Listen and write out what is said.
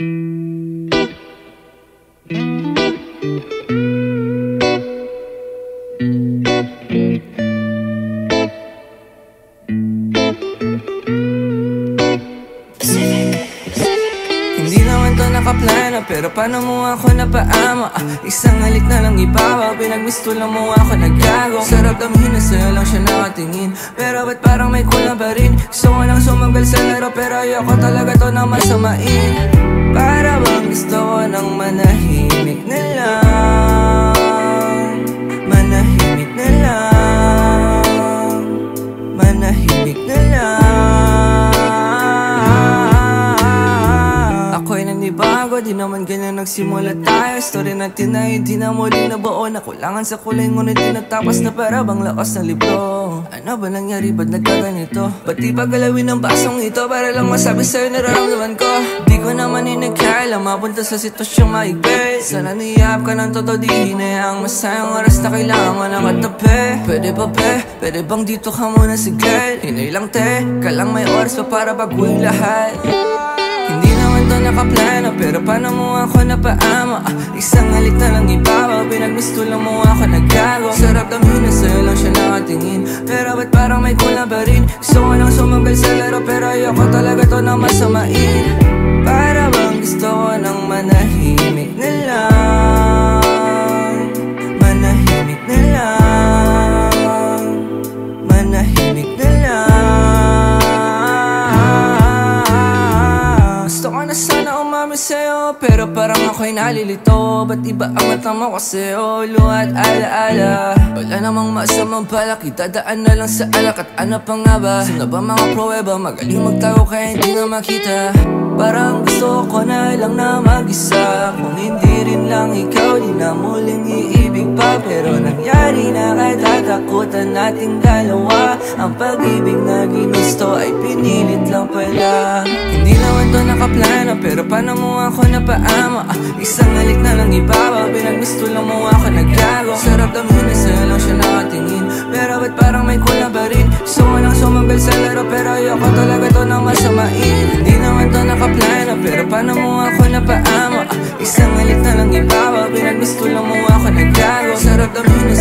Hindi naman to nakaplano, pero paano mo ako napaama? Isang halik na lang ibabaw, pinagmisto lang mo ako naggago. Sarap damhin na sa'yo lang siya nakatingin, pero ba't parang may kulang pa rin? Gusto ko lang sumagal sa laro, pero ayoko talaga to na masamain. Para bang gusto ko ng manahimik na lang, manahimik na lang, manahimik na lang. Ako'y nanibago, di naman ganyan nagsimula tayo. Story natin na hindi na muli nabuo, nakulangan sa kulay ngunit di natapos na para bang lakas na libro. Ano ba nangyari, ba't nagkaganito? Ba't di pa galawin ang basong ito para lang masabi sa'yo nararamdaman ko? Di ko naman inagkala mapunta sa sitwasyong maigpit. Sana niyahap ka ng totoo, di hinayaang masayang oras na kailangan mo ng katabi. Pwede ba pwede bang dito ka muna sigad? Hinay lang ka lang may oras pa para baguhin lahat. Hindi naman to nakaplano, pero paano mo ako napaama? Isang halik na lang ibabaw, pinagmisto lang mo ako naggago. Sarap damhin na sa'yo lang siya nakatingin, pero ba't parang may kulang pa rin? Gusto ko lang sumagal sa laro, pero ayoko talaga to na masamain. Para bang gusto ko ng manahimik na lang, manahimik na lang, manahimik na lang. Gusto ko na sana umami sa'yo, pero parang ako'y nalilito. Ba't iba ang mata mo kasi ulo at alaala? Wala namang masamang balak, itadaan na lang sa alak. At ano pa nga ba? Sino ba mga pruweba? Magaling magtago kaya hindi na makita. Parang gusto ko na lang na mag-isa. Kung hindi rin lang ikaw, di na muling iibig pa. Pero nangyari na katatakutan nating dalawa. Ang pag-ibig na ginusto ay pinilit lang pala. Hindi naman to nakaplano, pero paano mo ako napaama? Isang halik na lang ibabaw, pinagmisto lang mo ako naggago. Sarap damhin na sa'yo lang siya nakatingin, pero ba't parang may kulang pa rin? Gusto ko lang sumagal sa laro, pero ayoko talaga to na masamain. Hindi naman to nakaplano, pero paano mo ako napaama? Isang halik na lang ibabaw, pinagmisto lang mo ako naggago. Sarap damhin na